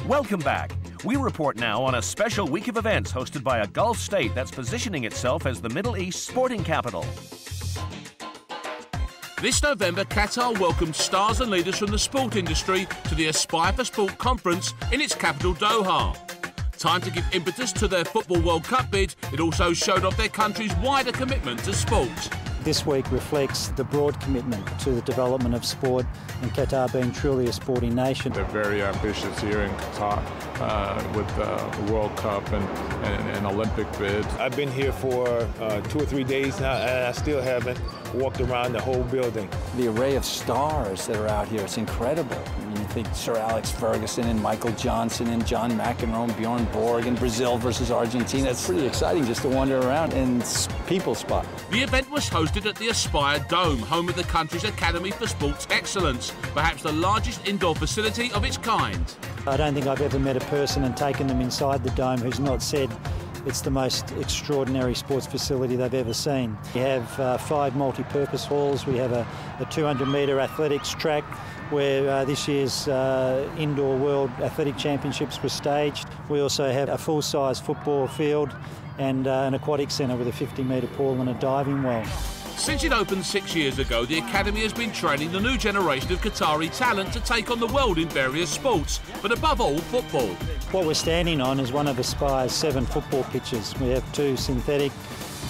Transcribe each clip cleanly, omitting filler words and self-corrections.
Welcome back. We report now on a special week of events hosted by a Gulf state that's positioning itself as the Middle East sporting capital. This November, Qatar welcomed stars and leaders from the sport industry to the ASPIRE4SPORT conference in its capital, Doha. Time to give impetus to their Football World Cup bid, it also showed off their country's wider commitment to sport. This week reflects the broad commitment to the development of sport, and Qatar being truly a sporting nation. They're very ambitious here in Qatar with the World Cup and Olympic bid. I've been here for 2 or 3 days now, and I still haven't walked around the whole building. The array of stars that are out here, it's incredible. You think Sir Alex Ferguson and Michael Johnson and John McEnroe and Bjorn Borg and Brazil versus Argentina. It's pretty exciting just to wander around and people spot. The event was hosted at the Aspire Dome, home of the country's Academy for Sports Excellence, perhaps the largest indoor facility of its kind. I don't think I've ever met a person and taken them inside the Dome who's not said it's the most extraordinary sports facility they've ever seen. We have 5 multi-purpose halls. We have a 200-metre athletics track where this year's Indoor World Athletic Championships were staged. We also have a full-size football field and an aquatic centre with a 50-metre pool and a diving well. Since it opened 6 years ago, the Academy has been training the new generation of Qatari talent to take on the world in various sports, but above all, football. What we're standing on is one of Aspire's 7 football pitches. We have 2 synthetic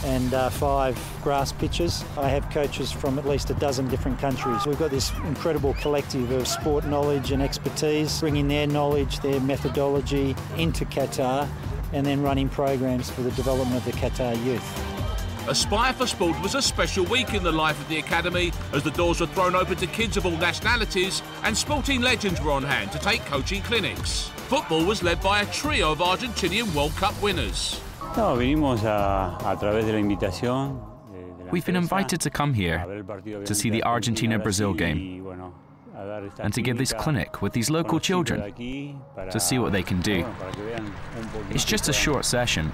and 5 grass pitches. I have coaches from at least a dozen different countries. We've got this incredible collective of sport knowledge and expertise, bringing their knowledge, their methodology into Qatar and then running programs for the development of the Qatar youth. ASPIRE4SPORT was a special week in the life of the Academy as the doors were thrown open to kids of all nationalities and sporting legends were on hand to take coaching clinics. Football was led by a trio of Argentinian World Cup winners. We've been invited to come here to see the Argentina-Brazil game and to give this clinic with these local children to see what they can do. It's just a short session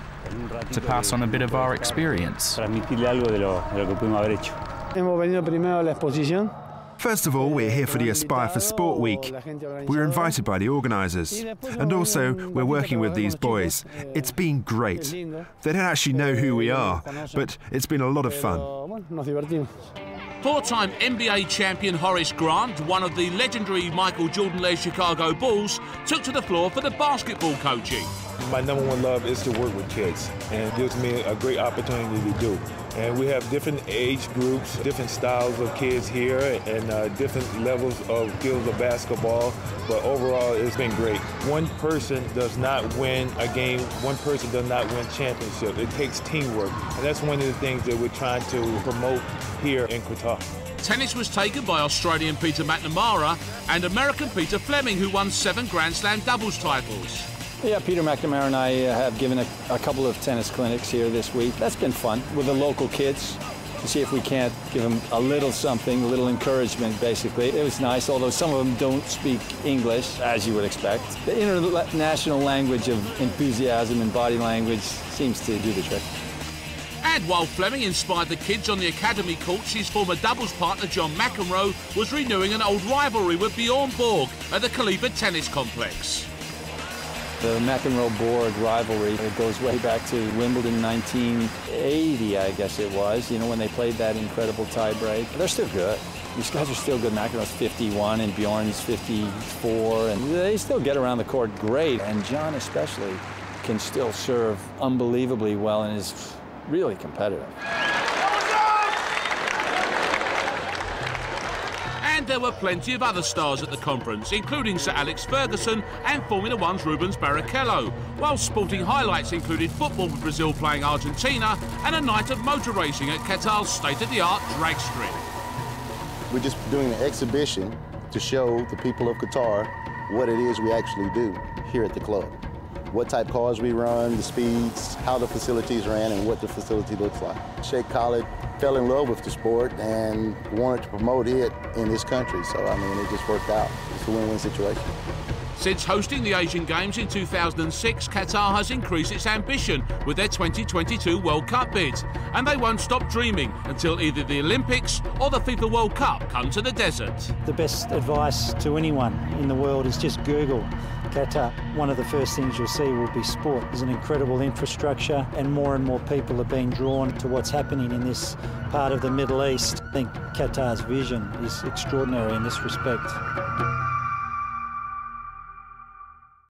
to pass on a bit of our experience. First of all, we're here for the Aspire4SPORT week. We were invited by the organisers, and also we're working with these boys. It's been great. They don't actually know who we are, but it's been a lot of fun. 4-time NBA champion Horace Grant, one of the legendary Michael Jordan-led Chicago Bulls, took to the floor for the basketball coaching. My #1 love is to work with kids, and it gives me a great opportunity to do. And we have different age groups, different styles of kids here, and different levels of skills of basketball. But overall, it's been great. One person does not win a game. One person does not win championship. It takes teamwork. And that's one of the things that we're trying to promote here in Qatar. Tennis was taken by Australian Peter McNamara and American Peter Fleming, who won 7 Grand Slam doubles titles. Yeah, Peter McNamara and I have given a couple of tennis clinics here this week. That's been fun with the local kids to see if we can't give them a little something, a little encouragement, basically. It was nice, although some of them don't speak English, as you would expect. The international language of enthusiasm and body language seems to do the trick. And while Fleming inspired the kids on the Academy courts, his former doubles partner John McEnroe was renewing an old rivalry with Bjorn Borg at the Khalifa Tennis Complex. The McEnroe-Borg rivalry, it goes way back to Wimbledon 1980, I guess it was, you know, when they played that incredible tie-break. They're still good. These guys are still good. McEnroe's 51 and Bjorn's 54, and they still get around the court great. And John especially can still serve unbelievably well and is really competitive. And there were plenty of other stars at the conference, including Sir Alex Ferguson and Formula One's Rubens Barrichello, while sporting highlights included football with Brazil playing Argentina and a night of motor racing at Qatar's state-of-the-art drag strip. We're just doing an exhibition to show the people of Qatar what it is we actually do here at the club. What type of cars we run, the speeds, how the facilities ran, and what the facility looks like. Sheikh Khalid fell in love with the sport and wanted to promote it in this country. So, I mean, it just worked out. It's a win-win situation. Since hosting the Asian Games in 2006, Qatar has increased its ambition with their 2022 World Cup bid. And they won't stop dreaming until either the Olympics or the FIFA World Cup come to the desert. The best advice to anyone in the world is just Google Qatar, one of the first things you'll see will be sport. There's an incredible infrastructure and more people are being drawn to what's happening in this part of the Middle East. I think Qatar's vision is extraordinary in this respect.